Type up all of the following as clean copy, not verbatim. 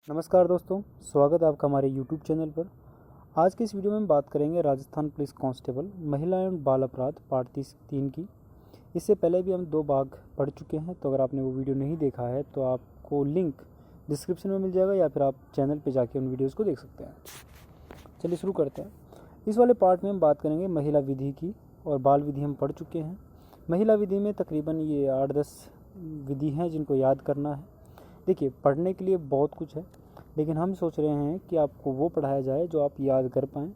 नमस्कार दोस्तों, स्वागत है आपका हमारे YouTube चैनल पर। आज के इस वीडियो में हम बात करेंगे राजस्थान पुलिस कांस्टेबल महिला एवं बाल अपराध पार्ट 3 की। इससे पहले भी हम 2 भाग पढ़ चुके हैं, तो अगर आपने वो वीडियो नहीं देखा है तो आपको लिंक डिस्क्रिप्शन में मिल जाएगा या फिर आप चैनल पर जाके उन वीडियोज़ को देख सकते हैं। चलिए शुरू करते हैं। इस वाले पार्ट में हम बात करेंगे महिला विधि की, और बाल विधि हम पढ़ चुके हैं। महिला विधि में तकरीबन ये 8-10 विधि हैं जिनको याद करना है। देखिए, पढ़ने के लिए बहुत कुछ है, लेकिन हम सोच रहे हैं कि आपको वो पढ़ाया जाए जो आप याद कर पाएँ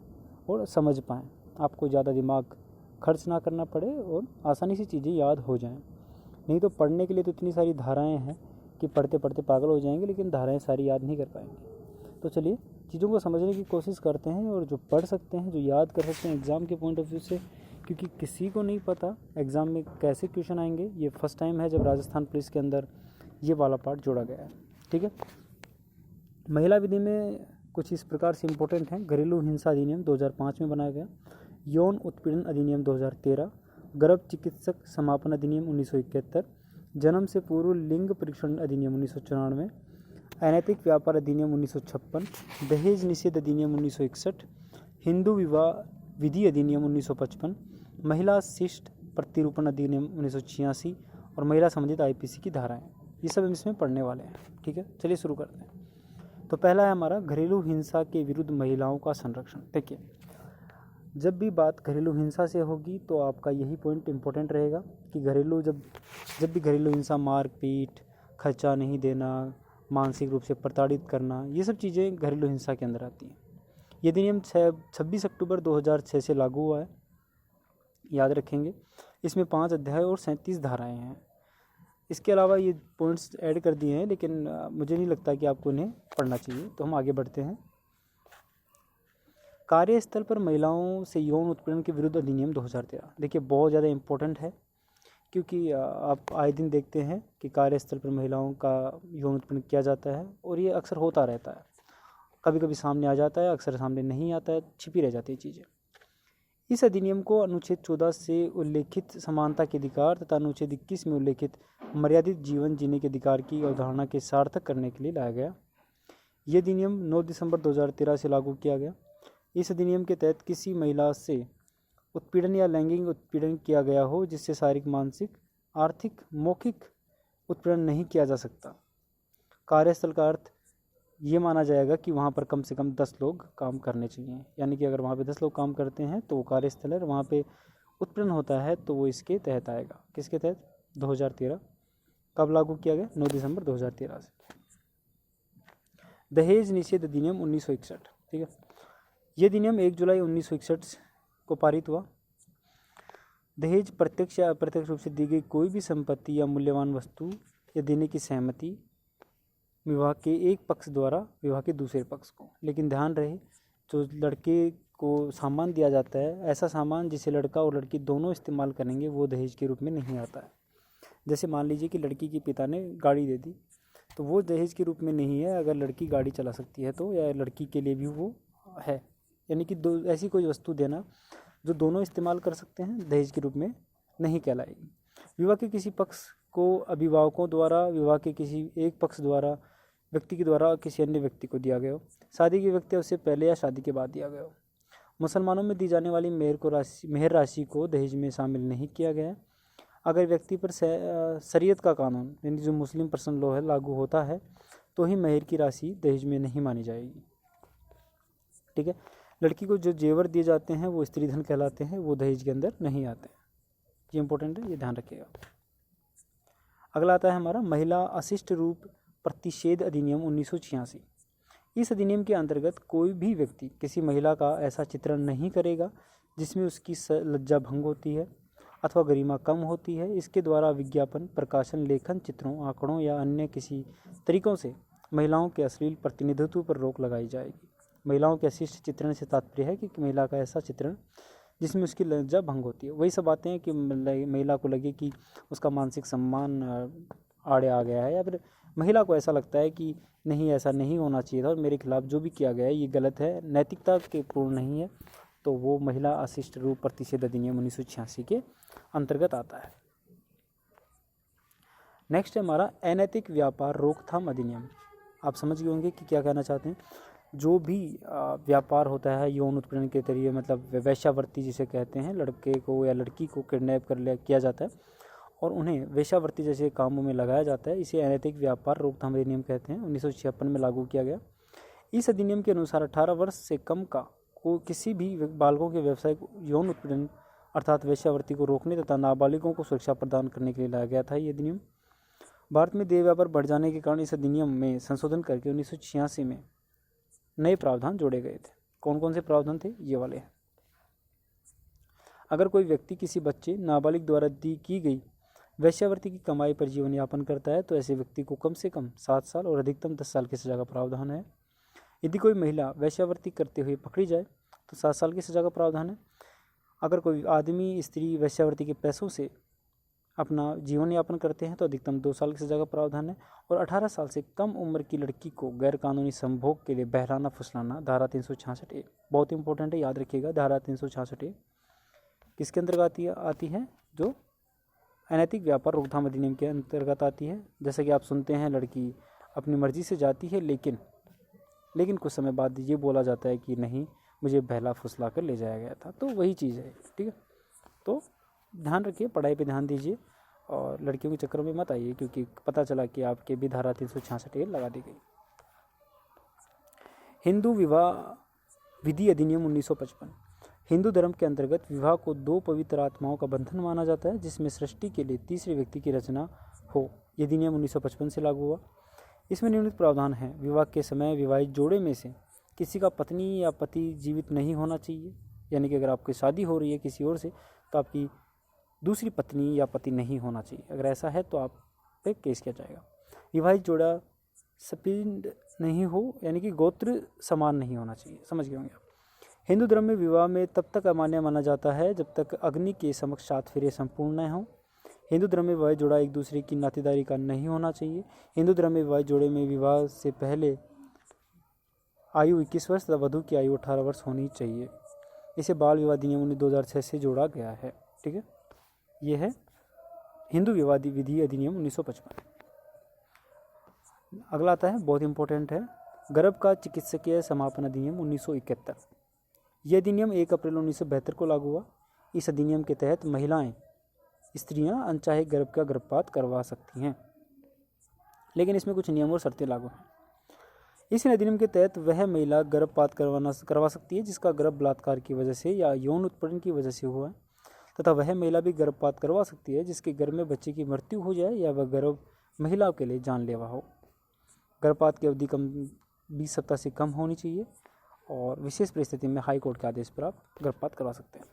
और समझ पाएँ। आपको ज़्यादा दिमाग खर्च ना करना पड़े और आसानी से चीज़ें याद हो जाएं। नहीं तो पढ़ने के लिए तो इतनी सारी धाराएं हैं कि पढ़ते पढ़ते पागल हो जाएंगे, लेकिन धाराएं सारी याद नहीं कर पाएंगे। तो चलिए चीज़ों को समझने की कोशिश करते हैं, और जो पढ़ सकते हैं, जो याद कर सकते हैं एग्ज़ाम के पॉइंट ऑफ व्यू से, क्योंकि किसी को नहीं पता एग्ज़ाम में कैसे क्वेश्चन आएंगे। ये फर्स्ट टाइम है जब राजस्थान पुलिस के अंदर ये वाला पार्ट जोड़ा गया है। ठीक है। महिला विधि में कुछ इस प्रकार से इम्पोर्टेंट हैं। घरेलू हिंसा अधिनियम 2005 में बनाया गया, यौन उत्पीड़न अधिनियम 2013, गर्भ चिकित्सक समापन अधिनियम 1971, जन्म से पूर्व लिंग परीक्षण अधिनियम 1994, अनैतिक व्यापार अधिनियम 1956, दहेज निषेध अधिनियम 1961, हिंदू विवाह विधि अधिनियम 1955, महिला शिष्ट प्रतिरूपण अधिनियम 1986 और महिला संबंधित IPC की धाराएं। ये सब हम इसमें पढ़ने वाले हैं। ठीक है, चलिए शुरू करते हैं। तो पहला है हमारा घरेलू हिंसा के विरुद्ध महिलाओं का संरक्षण। देखिए, जब भी बात घरेलू हिंसा से होगी तो आपका यही पॉइंट इम्पोर्टेंट रहेगा कि जब भी घरेलू हिंसा, मारपीट, खर्चा नहीं देना, मानसिक रूप से प्रताड़ित करना, ये सब चीज़ें घरेलू हिंसा के अंदर आती हैं। ये अधिनियम 26 अक्टूबर 2006 से लागू हुआ है, याद रखेंगे। इसमें 5 अध्याय और 37 धाराएँ हैं। इसके अलावा ये पॉइंट्स ऐड कर दिए हैं, लेकिन मुझे नहीं लगता कि आपको इन्हें पढ़ना चाहिए, तो हम आगे बढ़ते हैं। कार्यस्थल पर महिलाओं से यौन उत्पीड़न के विरुद्ध अधिनियम 2013। देखिए, बहुत ज़्यादा इम्पोर्टेंट है, क्योंकि आप आए दिन देखते हैं कि कार्यस्थल पर महिलाओं का यौन उत्पीड़न किया जाता है, और ये अक्सर होता रहता है। कभी कभी सामने आ जाता है, अक्सर सामने नहीं आता है, छिपी रह जाती है चीज़ें। इस अधिनियम को अनुच्छेद 14 से उल्लेखित समानता के अधिकार तथा अनुच्छेद 21 में उल्लेखित मर्यादित जीवन जीने के अधिकार की अवधारणा के सार्थक करने के लिए लाया गया। यह अधिनियम 9 दिसंबर 2013 से लागू किया गया। इस अधिनियम के तहत किसी महिला से उत्पीड़न या लैंगिक उत्पीड़न किया गया हो जिससे शारीरिक, मानसिक, आर्थिक, मौखिक उत्पीड़न नहीं किया जा सकता। कार्यस्थल का अर्थ ये माना जाएगा कि वहाँ पर कम से कम 10 लोग काम करने चाहिए, यानी कि अगर वहाँ पे 10 लोग काम करते हैं तो वो कार्यस्थल है। वहाँ पे उत्पीड़न होता है तो वो इसके तहत आएगा। किसके तहत? 2013। कब लागू किया गया? 9 दिसंबर 2013 से। दहेज निषेध अधिनियम 1961। ठीक है, ये अधिनियम 1 जुलाई 1961 को पारित हुआ। दहेज प्रत्यक्ष या अप्रत्यक्ष रूप से दी गई कोई भी संपत्ति या मूल्यवान वस्तु या देने की सहमति विवाह के एक पक्ष द्वारा विवाह के दूसरे पक्ष को। लेकिन ध्यान रहे, जो लड़के को सामान दिया जाता है, ऐसा सामान जिसे लड़का और लड़की दोनों इस्तेमाल करेंगे, वो दहेज के रूप में नहीं आता है। जैसे मान लीजिए कि लड़की के पिता ने गाड़ी दे दी, तो वो दहेज के रूप में नहीं है। अगर लड़की गाड़ी चला सकती है तो, या लड़की के लिए भी वो है, यानी कि दो ऐसी कोई वस्तु देना जो दोनों इस्तेमाल कर सकते हैं, दहेज के रूप में नहीं कहलाएगी। विवाह के किसी पक्ष को अभिभावकों द्वारा, विवाह के किसी एक पक्ष द्वारा, व्यक्ति के द्वारा किसी अन्य व्यक्ति को दिया गया हो, शादी की व्यक्ति उससे पहले या शादी के बाद दिया गया हो। मुसलमानों में दी जाने वाली मेहर राशि को दहेज में शामिल नहीं किया गया है। अगर व्यक्ति पर शरीयत का कानून, यानी जो मुस्लिम पर्सनल लॉ है, लागू होता है तो ही मेहर की राशि दहेज में नहीं मानी जाएगी। ठीक है, लड़की को जो जेवर दिए जाते हैं वो स्त्री धन कहलाते हैं, वो दहेज के अंदर नहीं आते हैं। ये इंपॉर्टेंट है, ये ध्यान रखिएगा। अगला आता है हमारा महिला अशिष्ट रूप प्रतिषेध अधिनियम 1986। इस अधिनियम के अंतर्गत कोई भी व्यक्ति किसी महिला का ऐसा चित्रण नहीं करेगा जिसमें उसकी लज्जा भंग होती है अथवा गरिमा कम होती है। इसके द्वारा विज्ञापन, प्रकाशन, लेखन, चित्रों, आंकड़ों या अन्य किसी तरीकों से महिलाओं के अश्लील प्रतिनिधित्व पर रोक लगाई जाएगी। महिलाओं के अशिष्ट चित्रण से तात्पर्य है कि महिला का ऐसा चित्रण जिसमें उसकी लज्जा भंग होती है। वही सब बातें हैं कि महिला को लगे कि उसका मानसिक सम्मान आड़े आ गया है, या फिर महिला को ऐसा लगता है कि नहीं, ऐसा नहीं होना चाहिए था और मेरे खिलाफ जो भी किया गया है ये गलत है, नैतिकता के पूर्ण नहीं है, तो वो महिला अशिष्ट रूप प्रतिषेध अधिनियम 1986 के अंतर्गत आता है। नेक्स्ट है हमारा अनैतिक व्यापार रोकथाम अधिनियम आप समझ गए होंगे कि क्या कहना चाहते हैं। जो भी व्यापार होता है यौन उत्पीड़न के जरिए, मतलब वेश्यावृत्ति जिसे कहते हैं, लड़के को या लड़की को किडनैप किया जाता है और उन्हें वेश्यावृत्ति जैसे कामों में लगाया जाता है, इसे अनैतिक व्यापार रोकथाम अधिनियम कहते हैं। 1956 में लागू किया गया। इस अधिनियम के अनुसार 18 वर्ष से कम का को किसी भी बालकों के व्यवसाय यौन उत्पीड़न अर्थात वेश्यावृत्ति को रोकने तथा नाबालिगों को सुरक्षा प्रदान करने के लिए लाया गया था। ये अधिनियम भारत में देह व्यापार बढ़ जाने के कारण इस अधिनियम में संशोधन करके 1986 में नए प्रावधान जोड़े गए थे। कौन कौन से प्रावधान थे? ये वाले हैं। अगर कोई व्यक्ति किसी बच्चे नाबालिग द्वारा की गई वेश्यावृत्ति की कमाई पर जीवन यापन करता है तो ऐसे व्यक्ति को कम से कम 7 साल और अधिकतम 10 साल की सजा का प्रावधान है। यदि कोई महिला वेश्यावृत्ति करते हुए पकड़ी जाए तो 7 साल की सजा का प्रावधान है। अगर कोई आदमी स्त्री वेश्यावृत्ति के पैसों से अपना जीवन यापन करते हैं तो अधिकतम 2 साल की सजा का प्रावधान है। और 18 साल से कम उम्र की लड़की को गैरकानूनी संभोग के लिए बहलाना फुसलाना धारा 366A, बहुत इंपॉर्टेंट है, याद रखिएगा। धारा 366A किसके अंतर्गत आती है? जो अनैतिक व्यापार रोकथाम अधिनियम के अंतर्गत आती है। जैसे कि आप सुनते हैं लड़की अपनी मर्जी से जाती है लेकिन कुछ समय बाद ये बोला जाता है कि नहीं, मुझे बहला फुसला कर ले जाया गया था। तो वही चीज़ है, ठीक है। तो ध्यान रखिए, पढ़ाई पे ध्यान दीजिए और लड़कियों के चक्करों में मत आइए, क्योंकि पता चला कि आपके भी धारा 366A लगा दी गई। हिंदू विवाह विधि अधिनियम 1955। हिंदू धर्म के अंतर्गत विवाह को 2 पवित्र आत्माओं का बंधन माना जाता है जिसमें सृष्टि के लिए तीसरे व्यक्ति की रचना हो। यह अधिनियम 1955 से लागू हुआ। इसमें निम्नलिखित प्रावधान है। विवाह के समय विवाहित जोड़े में से किसी का पत्नी या पति जीवित नहीं होना चाहिए, यानी कि अगर आपकी शादी हो रही है किसी और से तो आपकी दूसरी पत्नी या पति नहीं होना चाहिए। अगर ऐसा है तो आप पे केस किया जाएगा। विवाहित जोड़ा सपिंड नहीं हो, यानी कि गोत्र समान नहीं होना चाहिए। समझ गए होंगे आप। हिंदू धर्म में विवाह में तब तक अमान्य माना जाता है जब तक अग्नि के समक्ष 7 फेरे संपूर्ण न हों। हिंदू धर्म में विवाहित जोड़ा एक दूसरे की नातेदारी का नहीं होना चाहिए। हिंदू धर्म में विवाहित जोड़े में विवाह से पहले आयु 21 वर्ष तथा वधू की आयु 18 वर्ष होनी चाहिए। इसे बाल विवाह अधिनियम 2006 से जोड़ा गया है, ठीक है। यह है हिंदू विवाह विधि अधिनियम 1955। अगला आता है, बहुत इंपॉर्टेंट है, गर्भ का चिकित्सकीय समापन अधिनियम 1971। यह अधिनियम 1 अप्रैल 1972 को लागू हुआ। इस अधिनियम के तहत स्त्रियां अनचाहे गर्भ का गर्भपात करवा सकती हैं, लेकिन इसमें कुछ नियम और शर्तें लागू हैं। इस अधिनियम के तहत वह महिला गर्भपात करवा सकती है जिसका गर्भ बलात्कार की वजह से या यौन उत्पीड़न की वजह से हुआ है, तथा वह महिला भी गर्भपात करवा सकती है जिसके गर्भ में बच्चे की मृत्यु हो जाए या वह गर्भ महिला के लिए जानलेवा हो। गर्भपात की अवधि 20 सप्ताह से कम होनी चाहिए और विशेष परिस्थिति में हाई कोर्ट के आदेश पर आप गर्भपात करवा सकते हैं।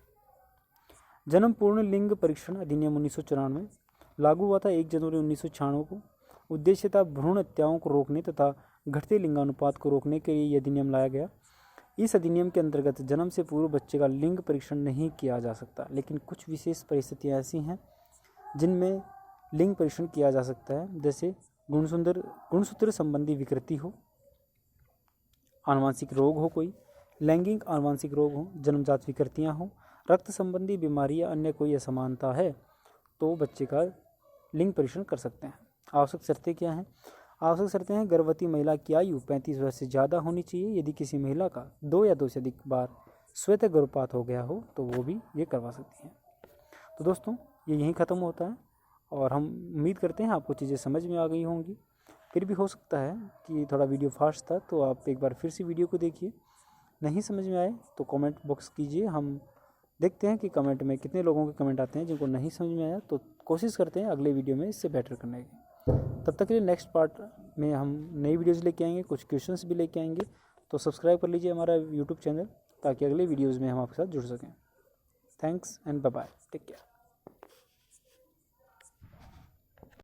जन्म पूर्ण लिंग परीक्षण अधिनियम 1994 लागू हुआ था 1 जनवरी 1996 को। उद्देश्य था भ्रूण हत्याओं को रोकने तथा घटते लिंगानुपात को रोकने के लिए यह अधिनियम लाया गया। इस अधिनियम के अंतर्गत जन्म से पूर्व बच्चे का लिंग परीक्षण नहीं किया जा सकता, लेकिन कुछ विशेष परिस्थितियां ऐसी हैं जिनमें लिंग परीक्षण किया जा सकता है, जैसे गुणसूत्र संबंधी विकृति हो, आनुवांशिक रोग हो, कोई लैंगिक आनुवांशिक रोग हो, जन्मजात विकृतियां हो, रक्त संबंधी बीमारी या अन्य कोई असमानता है तो बच्चे का लिंग परीक्षण कर सकते हैं। आवश्यक शर्तें क्या हैं? आवश्यक शर्तें हैं, गर्भवती महिला की आयु 35 वर्ष से ज़्यादा होनी चाहिए। यदि किसी महिला का 2 या 2 से अधिक बार स्वतः गर्भपात हो गया हो तो वो भी ये करवा सकती हैं। तो दोस्तों, ये यहीं ख़त्म होता है और हम उम्मीद करते हैं आपको चीज़ें समझ में आ गई होंगी। फिर भी हो सकता है कि थोड़ा वीडियो फास्ट था, तो आप एक बार फिर से वीडियो को देखिए। नहीं समझ में आए तो कमेंट बॉक्स कीजिए, हम देखते हैं कि कमेंट में कितने लोगों के कमेंट आते हैं। जिनको नहीं समझ में आया तो कोशिश करते हैं अगले वीडियो में इससे बेटर करने की। तब तक के लिए नेक्स्ट पार्ट में हम नई वीडियोज़ लेके आएंगे, कुछ क्वेश्चंस भी लेके आएंगे। तो सब्सक्राइब कर लीजिए हमारा यूट्यूब चैनल ताकि अगले वीडियोज़ में हम आपके साथ जुड़ सकें। Thanks and bye bye, take care.